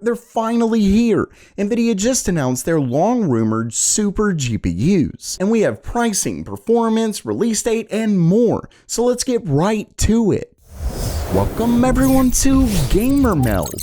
they're finally here. Nvidia just announced their long-rumored super GPUs. And we have pricing, performance, release date, and more. So let's get right to it. Welcome everyone to Gamer Meld.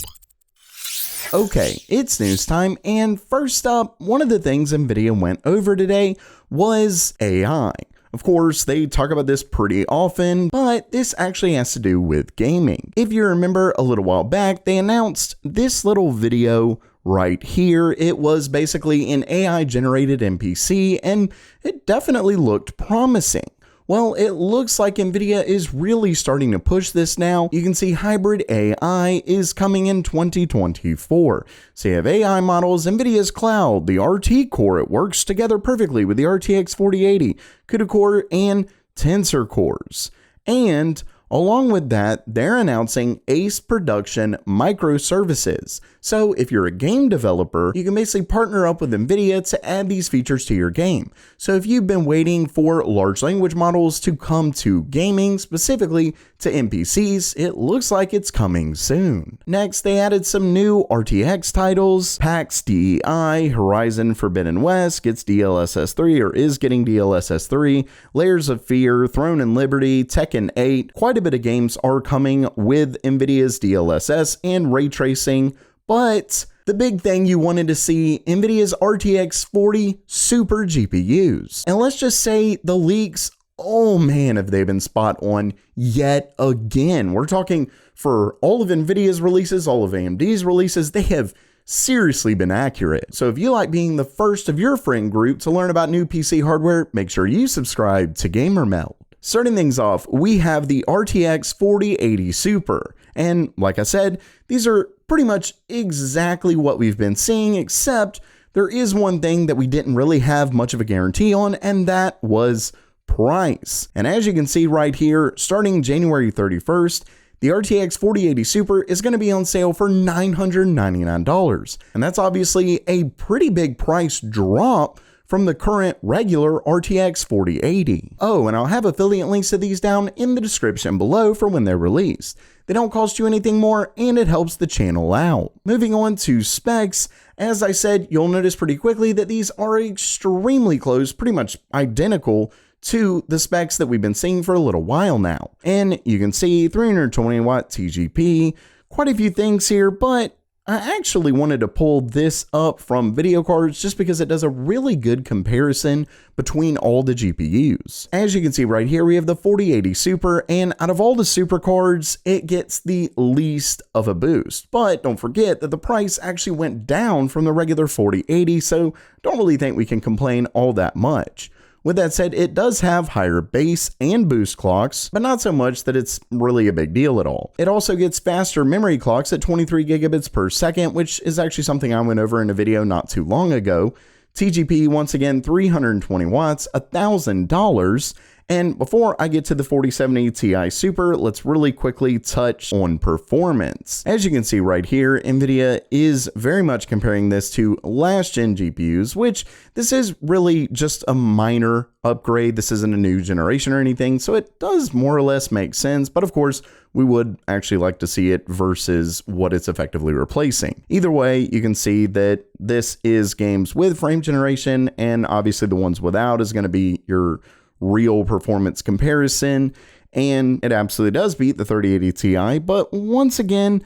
Okay, it's news time, and first up, one of the things Nvidia went over today was AI. Of course, they talk about this pretty often, but this actually has to do with gaming. If you remember a little while back, they announced this little video right here. It was basically an AI generated NPC, and it definitely looked promising. Well, it looks like Nvidia is really starting to push this now. You can see hybrid AI is coming in 2024. So you have AI models, Nvidia's cloud, the RT core, it works together perfectly with the RTX 4080, CUDA core, and Tensor cores. And along with that, they're announcing ACE production microservices. So if you're a game developer, you can basically partner up with Nvidia to add these features to your game. So if you've been waiting for large language models to come to gaming, specifically to NPCs, it looks like it's coming soon. Next, they added some new RTX titles. PAX DEI, Horizon Forbidden West gets DLSS 3 or is getting DLSS 3, Layers of Fear, Throne and Liberty, Tekken 8. Quite a bit of games are coming with Nvidia's DLSS and ray tracing, but the big thing you wanted to see, Nvidia's RTX 40 super GPUs. And let's just say the leaks, oh man, have they been spot on yet again. We're talking for all of Nvidia's releases, all of AMD's releases, they have seriously been accurate. So if you like being the first of your friend group to learn about new PC hardware, make sure you subscribe to Gamer Meld. Starting things off, we have the RTX 4080 Super. And like I said, these are pretty much exactly what we've been seeing, except there is one thing that we didn't really have much of a guarantee on, and that was price. And as you can see right here, starting January 31st, the RTX 4080 Super is going to be on sale for $999. And that's obviously a pretty big price drop from the current regular RTX 4080. Oh, and I'll have affiliate links to these down in the description below for when they're released. They don't cost you anything more, and it helps the channel out. Moving on to specs, as I said, you'll notice pretty quickly that these are extremely close, pretty much identical to the specs that we've been seeing for a little while now. And you can see 320 watt TGP, quite a few things here, but I actually wanted to pull this up from video cards just because it does a really good comparison between all the GPUs. As you can see right here, we have the 4080 Super, and out of all the Super cards, it gets the least of a boost. But don't forget that the price actually went down from the regular 4080, so don't really think we can complain all that much. With that said, it does have higher base and boost clocks, but not so much that it's really a big deal at all. It also gets faster memory clocks at 23 gigabits per second, which is actually something I went over in a video not too long ago. TGP, once again, 320 watts, $1,000. And before I get to the 4070 Ti Super, let's really quickly touch on performance. As you can see right here, Nvidia is very much comparing this to last gen GPUs, which this is really just a minor upgrade. This isn't a new generation or anything, so it does more or less make sense. But of course, we would actually like to see it versus what it's effectively replacing. Either way, you can see that this is games with frame generation, and obviously the ones without is going to be your real performance comparison, and it absolutely does beat the 3080 Ti. But once again,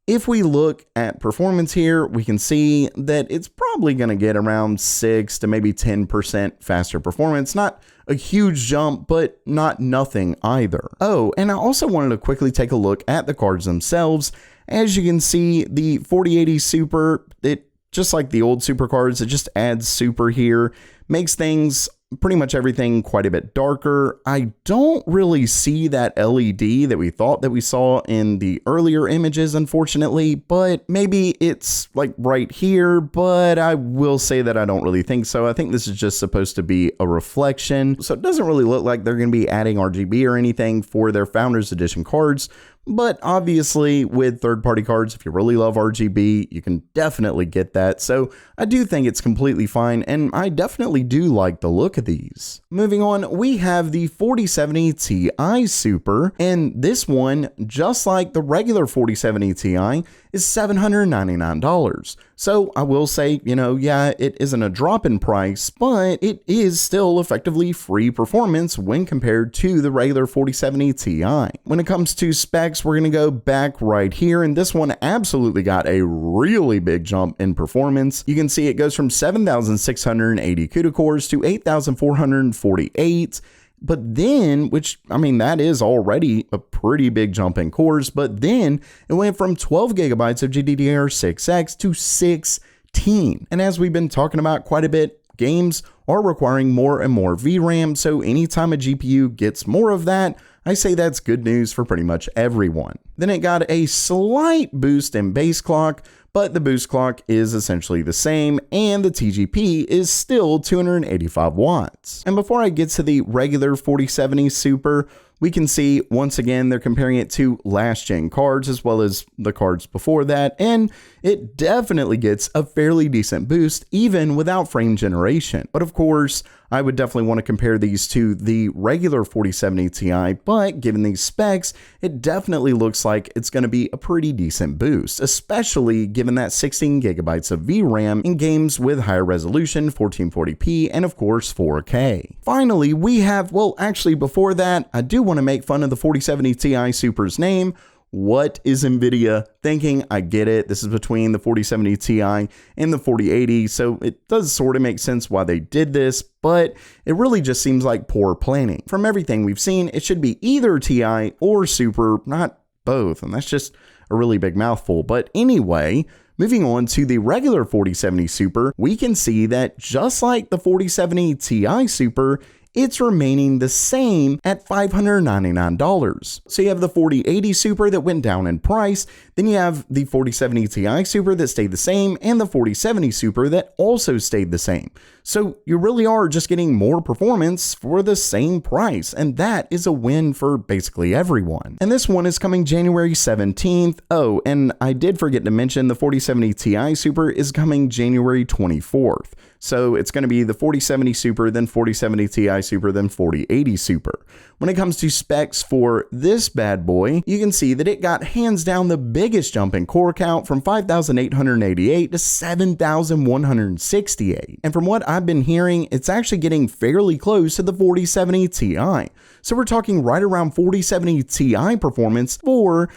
if we look at performance here, we can see that it's probably going to get around 6 to maybe 10% faster performance. Not a huge jump, but not nothing either. Oh, and I also wanted to quickly take a look at the cards themselves. As you can see, the 4080 Super, it just like the old Super cards, it just adds Super here, makes things pretty much everything quite a bit darker. I don't really see that LED that we thought that we saw in the earlier images, unfortunately, but maybe it's like right here, but I will say that I don't really think so. I think this is just supposed to be a reflection, so it doesn't really look like they're going to be adding RGB or anything for their Founders Edition cards. But obviously with third-party cards, if you really love RGB, you can definitely get that. So I do think it's completely fine, and I definitely do like the look of these. Moving on, we have the 4070 Ti Super, and this one, just like the regular 4070 Ti, is $799. So I will say, yeah, it isn't a drop in price, but it is still effectively free performance when compared to the regular 4070 Ti. When it comes to specs, we're going to go back right here, and this one absolutely got a really big jump in performance. You can see it goes from 7,680 CUDA cores to 8,448. But then, that is already a pretty big jump in cores, but then it went from 12 gigabytes of GDDR6X to 16. And as we've been talking about quite a bit, games are requiring more and more VRAM, so anytime a GPU gets more of that, I say that's good news for pretty much everyone. Then it got a slight boost in base clock, but the boost clock is essentially the same, and the TGP is still 285 watts. And before I get to the regular 4070 Super, we can see once again they're comparing it to last gen cards as well as the cards before that, and it definitely gets a fairly decent boost even without frame generation. But of course, I would definitely want to compare these to the regular 4070 Ti, but given these specs, it definitely looks like it's going to be a pretty decent boost, especially given that 16 gigabytes of VRAM in games with higher resolution, 1440p, and of course 4K. Finally, we have, before that, I do want to make fun of the 4070 Ti Super's name. What is Nvidia thinking? I get it. This is between the 4070 Ti and the 4080, so it does sort of make sense why they did this, but it really just seems like poor planning. From everything we've seen, it should be either Ti or Super, not both, and that's just a really big mouthful. But anyway, moving on to the regular 4070 Super, we can see that just like the 4070 Ti Super, it's remaining the same at $599. So you have the 4080 Super that went down in price, then you have the 4070 Ti Super that stayed the same, and the 4070 Super that also stayed the same. So you really are just getting more performance for the same price, and that is a win for basically everyone. And this one is coming January 17th. Oh, and I did forget to mention the 4070 Ti Super is coming January 24th. So it's going to be the 4070 Super, then 4070 Ti Super, then 4080 Super. When it comes to specs for this bad boy, you can see that it got hands down the biggest jump in core count from 5,888 to 7,168. And from what I've been hearing, it's actually getting fairly close to the 4070 Ti. So we're talking right around 4070 Ti performance for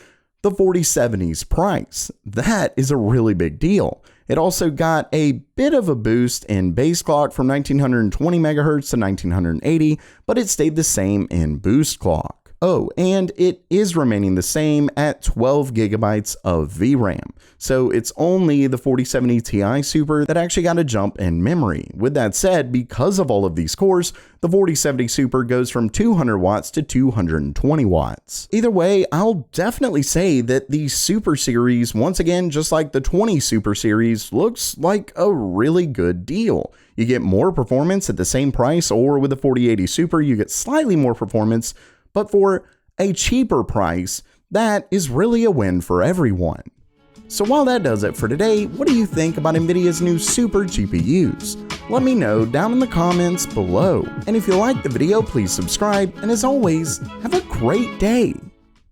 the 4070's price. That is a really big deal. It also got a bit of a boost in base clock from 1920 megahertz to 1980, but it stayed the same in boost clock. Oh, and it is remaining the same at 12 gigabytes of VRAM. So it's only the 4070 Ti Super that actually got a jump in memory. With that said, because of all of these cores, the 4070 Super goes from 200 watts to 220 watts. Either way, I'll definitely say that the Super Series, once again, just like the 20 Super Series, looks like a really good deal. You get more performance at the same price, or with the 4080 Super, you get slightly more performance, but for a cheaper price, that is really a win for everyone. So while that does it for today, what do you think about Nvidia's new Super GPUs? Let me know down in the comments below. And if you liked the video, please subscribe, and as always, have a great day.